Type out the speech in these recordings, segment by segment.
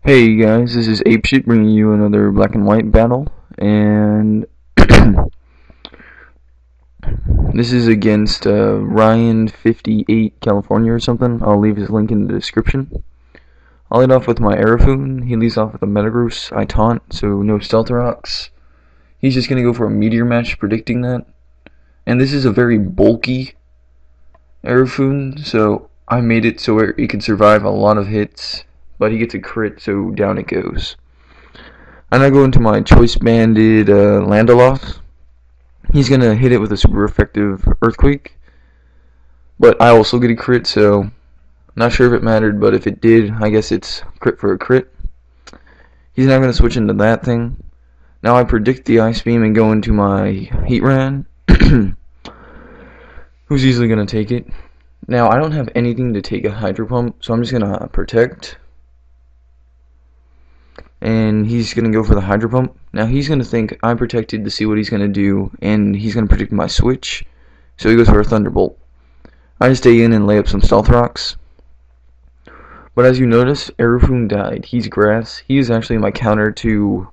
Hey guys, this is Apeshit bringing you another black and white battle, and this is against Ryan 58 California or something. I'll leave his link in the description. I'll lead off with my Aerofoon. He leads off with a Metagross. I taunt, so no Stealth Rocks. He's just gonna go for a Meteor Match, predicting that. And this is a very bulky Aerofoon, so I made it so it can survive a lot of hits, but he gets a crit, so down it goes. And I go into my choice banded Landaloth. He's gonna hit it with a super effective Earthquake, but I also get a crit, so not sure if it mattered, but if it did, I guess it's crit for a crit. He's now gonna switch into that thing. Now I predict the Ice Beam and go into my Heatran, who's easily gonna take it. Now I don't have anything to take a Hydro Pump, so I'm just gonna protect. And he's going to go for the Hydro Pump. Now he's going to think I'm protected to see what he's going to do, and he's going to predict my switch, so he goes for a Thunderbolt. I just stay in and lay up some Stealth Rocks. But as you notice, Aerofoon died. He's Grass. He is actually my counter to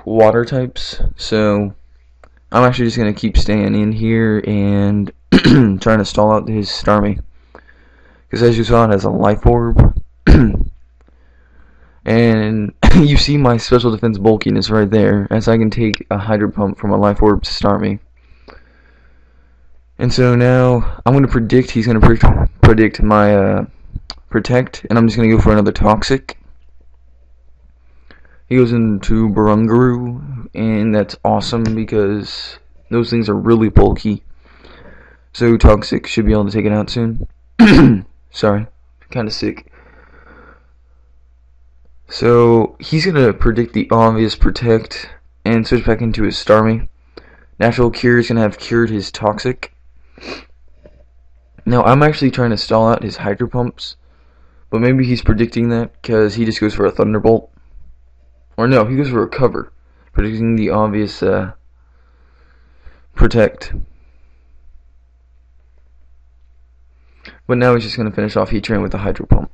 Water types, so I'm actually just going to keep staying in here and trying to stall out his Starmie. Because as you saw, it has a Life Orb. And you see my special defense bulkiness right there, as I can take a Hydro Pump from a Life Orb to Starmie. And so now I'm going to predict he's going to predict my Protect, and I'm just going to go for another Toxic. He goes into Barungaroo, and that's awesome because those things are really bulky. So Toxic should be able to take it out soon. Sorry, kind of sick. So he's going to predict the obvious Protect and switch back into his Starmie. Natural Cure is going to have cured his Toxic. Now I'm actually trying to stall out his Hydro Pumps, but maybe he's predicting that because he just goes for a Thunderbolt. Or no, he goes for a Cover, predicting the obvious Protect. But now he's just going to finish off Heatran with a Hydro Pump.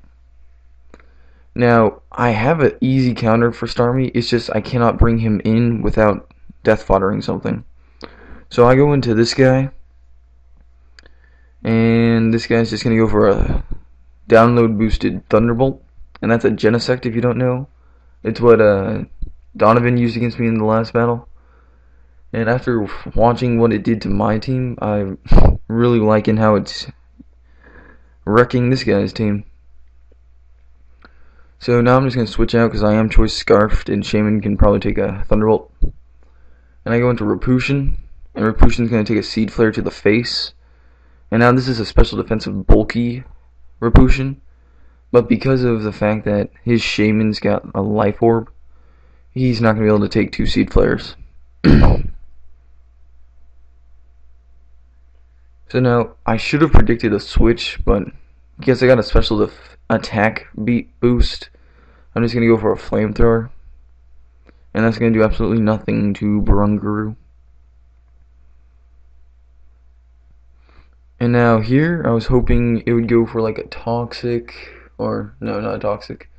Now, I have an easy counter for Starmie, it's just I cannot bring him in without death foddering something. So I go into this guy, and this guy's just going to go for a download boosted Thunderbolt, and that's a Genesect if you don't know. It's what Donovan used against me in the last battle. And after watching what it did to my team, I'm really liking how it's wrecking this guy's team. So now I'm just going to switch out because I am Choice Scarfed and Shaman can probably take a Thunderbolt. And I go into Repulsion, and Repulsion's going to take a Seed Flare to the face. And now this is a special defensive bulky Repulsion, but because of the fact that his Shaman's got a Life Orb, he's not going to be able to take 2 Seed Flares. So now I should have predicted a switch, but because I got a special attack boost, I'm just going to go for a Flamethrower, and that's going to do absolutely nothing to Barungaroo. And now here, I was hoping it would go for like a Toxic, or no, not a Toxic,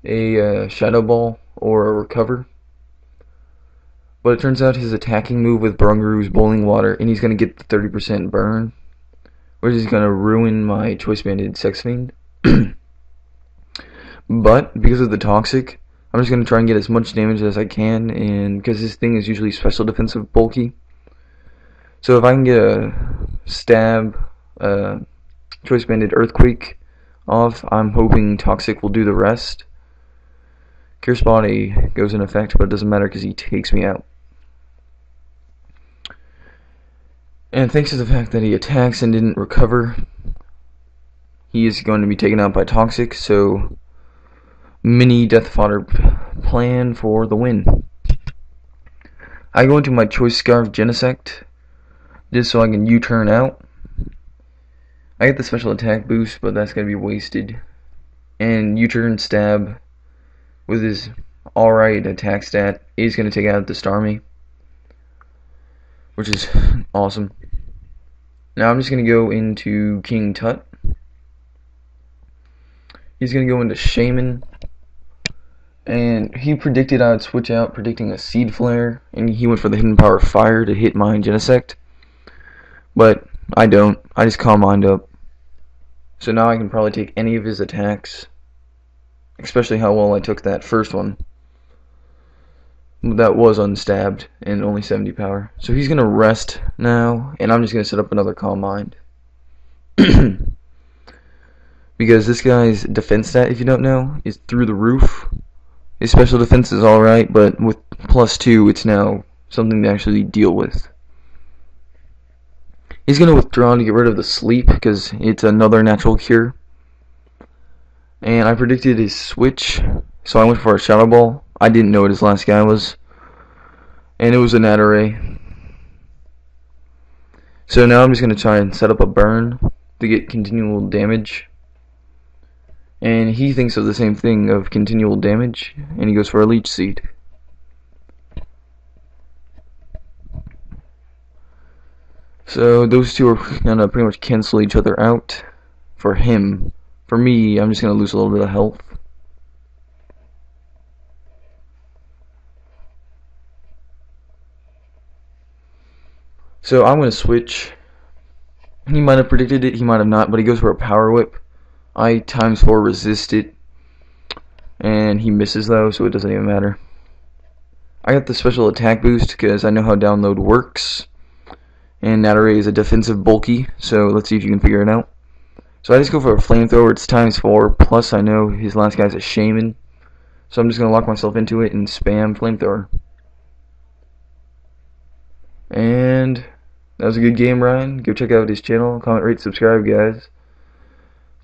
a Shadow Ball or a Recover. But it turns out his attacking move with Barungaroo's Boiling Water, and he's going to get the 30% burn, which is going to ruin my Choice Banded Sex Fiend. But because of the Toxic, I'm just going to try and get as much damage as I can, and because this thing is usually special defensive bulky. So if I can get a Stab, Choice Banded Earthquake off, I'm hoping Toxic will do the rest. Cure Spotty goes in effect, but it doesn't matter because he takes me out. And thanks to the fact that he attacks and didn't recover, he is going to be taken out by Toxic, so mini Death Fodder plan for the win. I go into my Choice Scarf Genesect, just so I can U-turn out. I get the special attack boost, but that's going to be wasted. And U-turn Stab with his alright attack stat is going to take out the Starmie, which is awesome. Now I'm just going to go into King Tut. He's gonna go into Shaman, and he predicted I would switch out, predicting a Seed Flare, and he went for the Hidden Power Fire to hit my Genesect. But I don't. I just Calm Mind up. So now I can probably take any of his attacks, especially how well I took that first one. That was unstabbed and only 70 power. So he's gonna rest now, and I'm just gonna set up another Calm Mind. Because this guy's defense stat, if you don't know, is through the roof. His special defense is alright, but with +2, it's now something to actually deal with. He's going to withdraw to get rid of the sleep, because it's another natural cure. And I predicted his switch, so I went for a Shadow Ball. I didn't know what his last guy was. And it was a Natarray. So now I'm just going to try and set up a burn to get continual damage. And he thinks of the same thing, of continual damage, and he goes for a Leech Seed. So those two are gonna pretty much cancel each other out for him. For me, I'm just gonna lose a little bit of health. So I'm gonna switch. He might have predicted it, he might have not, but he goes for a Power Whip. I ×4 resist it, and he misses though, so it doesn't even matter. I got the special attack boost because I know how download works, and Natarray is a defensive bulky, so let's see if you can figure it out. So I just go for a Flamethrower, it's ×4, plus I know his last guy's a Shaman, so I'm just going to lock myself into it and spam Flamethrower. And that was a good game, Ryan. Go check out his channel, comment, rate, subscribe, guys.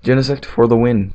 Genesect for the win.